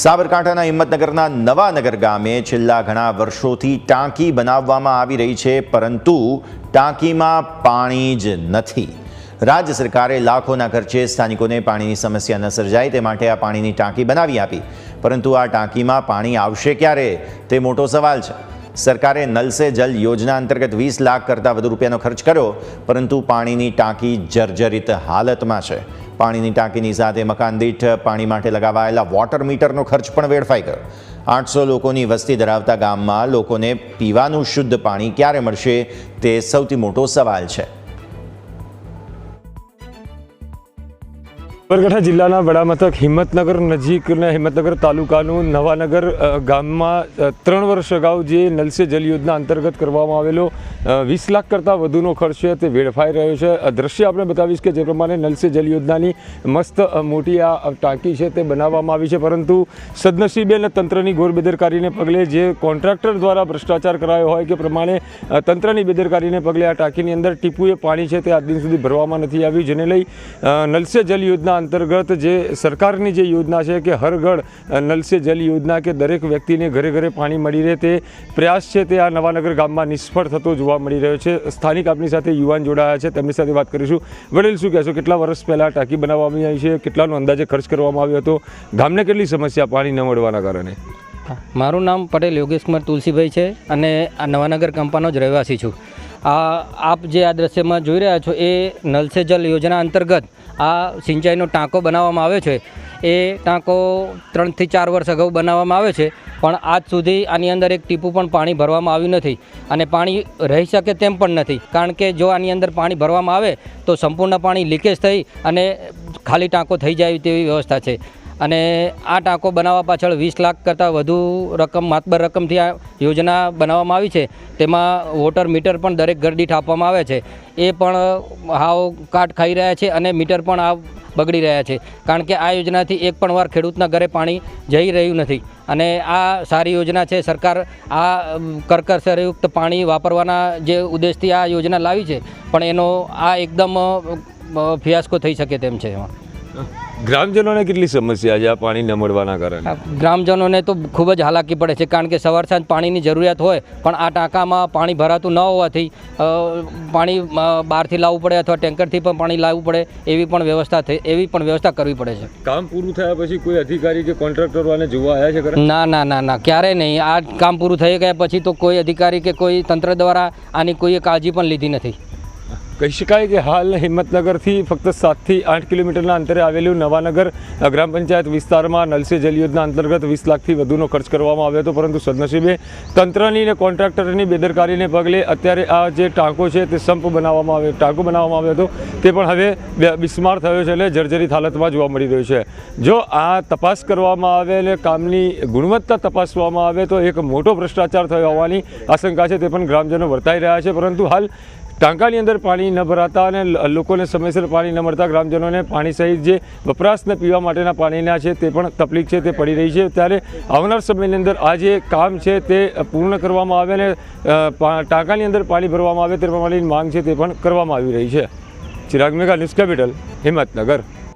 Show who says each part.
Speaker 1: સાબરકાંઠાના હિંમતનગરના નવાનગર ગામે છેલ્લા ઘણા વર્ષોથી ટાંકી બનાવવામાં આવી રહી છે, પરંતુ ટાંકીમાં પાણી જ નથી। રાજ્ય સરકારે લાખોના ખર્ચે સ્થાનિકોને પાણીની સમસ્યા ન સર્જાય તે માટે આ પાણીની ટાંકી બનાવી આપી, પરંતુ આ ટાંકીમાં પાણી આવશે ક્યારે તે મોટો સવાલ છે। સરકારે નલ સે જલ યોજના અંતર્ગત 20 લાખ કરતાં વધુ રૂપિયાનો ખર્ચ કર્યો, પરંતુ પાણીની ટાંકી જર્જરિત હાલતમાં છે। પાણીની ટાંકીની સાથે મકાન દીઠ પાણી માટે લગાવાયેલા વોટર મીટરનો ખર્ચ પણ વેડફાઈ ગયો। 800 લોકોની વસ્તી ધરાવતા ગામમાં લોકોને પીવાનું શુદ્ધ પાણી ક્યારે મળશે તે સૌથી મોટો સવાલ છે।
Speaker 2: સાબરકાંઠા જિલ્લાના વડા મથક હિંમતનગર નજીકના હિંમતનગર તાલુકાનું નવાનગર ગામમાં 3 વર્ષ અગાઉ જે નલ સે જલ યોજના અંતર્ગત કરવામાં આવેલો 20 લાખ કરતાં વધુનો ખર્ચ છે તે વેડફાઈ રહ્યો છે। દ્રશ્ય આપણે બતાવીશ કે જે પ્રમાણે નલ સે જલ યોજનાની મસ્ત મોટી આ ટાંકી છે તે બનાવવામાં આવી છે, પરંતુ સદનસીબે અને તંત્રની ઘોર બેદરકારીને પગલે જે કોન્ટ્રાક્ટર દ્વારા ભ્રષ્ટાચાર કરાયો હોય કે પ્રમાણે તંત્રની બેદરકારીને પગલે આ ટાંકીની અંદર ટીપુએ પાણી છે તે આજ દિન સુધી ભરવામાં નથી આવ્યું, જેને લઈ નલ સે જલ યોજના અંતર્ગત જે સરકારની જે યોજના છે કે હર ઘર નલ સે જલ યોજના કે દરેક વ્યક્તિને ઘરે ઘરે પાણી મળી રહે તે પ્રયાસ છે તે આ નવાનગર ગામમાં નિષ્ફળ થતો જોવા મળી રહ્યો છે। સ્થાનિક આપણી સાથે યુવાન જોડાયા છે, તેમની સાથે વાત કરીશું। વડીલ, શું કહેશો, કેટલા વર્ષ પહેલાં ટાંકી બનાવવામાં આવી છે, કેટલાનો અંદાજે ખર્ચ કરવામાં આવ્યો હતો, ગામને કેટલી સમસ્યા પાણી ન મળવાના કારણે?
Speaker 3: મારું નામ પટેલ યોગેશ કુમાર તુલસીભાઈ છે અને આ નવાનગર કંપાનો જ રહેવાસી છું। આપ જે આ દ્રશ્યમાં જોઈ રહ્યા છો એ નલ સે જલ યોજના અંતર્ગત આ સિંચાઈનો ટાંકો બનાવવામાં આવ્યો છે। એ ટાંકો 3 થી 4 વર્ષ અગાઉ બનાવવામાં આવ્યો છે, પણ આજ સુધી આની અંદર એક ટીપું પણ પાણી ભરવામાં આવ્યું નથી અને પાણી રહી શકે તેમ પણ નથી, કારણ કે જો આની અંદર પાણી ભરવામાં આવે તો સંપૂર્ણ પાણી લીકેજ થઈ અને ખાલી ટાંકો થઈ જાય તેવી વ્યવસ્થા છે। અને આ ટાંકો બનાવવા પાછળ 20 લાખ કરતાં વધુ રકમ, માતબર રકમથી આ યોજના બનાવવામાં આવી છે। તેમાં વોટર મીટર પણ દરેક ઘર દીઠ આપવામાં આવે છે, એ પણ હાવ કાટ ખાઈ રહ્યા છે અને મીટર પણ આ બગડી રહ્યા છે, કારણ કે આ યોજનાથી એક પણ વાર ખેડૂતના ઘરે પાણી જઈ રહ્યું નથી। અને આ સારી યોજના છે, સરકાર આ કરકસરયુક્ત પાણી વાપરવાના જે ઉદ્દેશથી આ યોજના લાવી છે, પણ એનો આ એકદમ ફિયાસ્કો થઈ શકે તેમ છે। એમાં
Speaker 2: ગ્રામજનોને કેટલી સમસ્યા છે આ પાણી ન મળવાના કારણે?
Speaker 3: ગ્રામજનોને તો ખૂબ જ હાલાકી પડે છે, કારણ કે સવાર સાંજ પાણીની જરૂરિયાત હોય, પણ આ ટાંકામાં પાણી ભરાતું ન હોવાથી પાણી બહારથી લાવવું પડે અથવા ટેન્કરથી પણ પાણી લાવવું પડે, એવી પણ વ્યવસ્થા કરવી પડે છે।
Speaker 2: કામ પૂરું થયા પછી કોઈ અધિકારી કે કોન્ટ્રાક્ટરો આને જોવા આવ્યા છે?
Speaker 3: ના, ક્યારેય નહીં। આ કામ પૂરું થઈ ગયા પછી તો કોઈ અધિકારી કે કોઈ તંત્ર દ્વારા આની કોઈ કાળજી પણ લીધી નથી।
Speaker 2: કહી શકાય કે હાલ હિંમતનગરથી ફક્ત 7 થી 8 કિલોમીટરના અંતરે આવેલું નવાનગર ગ્રામ પંચાયત વિસ્તારમાં નલ સે જલ યોજના અંતર્ગત 20 લાખથી વધુનો ખર્ચ કરવામાં આવ્યો હતો, પરંતુ સદનસીબે તંત્રની અને કોન્ટ્રાક્ટરની બેદરકારીને પગલે અત્યારે આ જે ટાંકો છે તે ટાંકો બનાવવામાં આવ્યો હતો તે પણ હવે બિસ્માર થયો છે, એટલે જર્જરિત હાલતમાં જોવા મળી રહ્યો છે। જો આ તપાસ કરવામાં આવે અને કામની ગુણવત્તા તપાસવામાં આવે તો એક મોટો ભ્રષ્ટાચાર થયો હોવાની આશંકા છે, તે પણ ગ્રામજનો વર્તાઈ રહ્યા છે। પરંતુ હાલ ટાંકાની અંદર પાણી ન ભરાતા અને લોકોને સમયસર પાણી ન મળતા ગ્રામજનોને પાણી સહિત જે વપરાશને પીવા માટેના પાણીના છે તે પણ તકલીફ છે તે પડી રહી છે। ત્યારે આવનાર સમયની અંદર આ જે કામ છે તે પૂર્ણ કરવામાં આવે અને ટાંકાની અંદર પાણી ભરવામાં આવે તે પ્રમાણેની માંગ છે તે પણ કરવામાં આવી રહી છે। ચિરાગ મેઘા, ન્યૂઝ કેપિટલ, હિંમતનગર।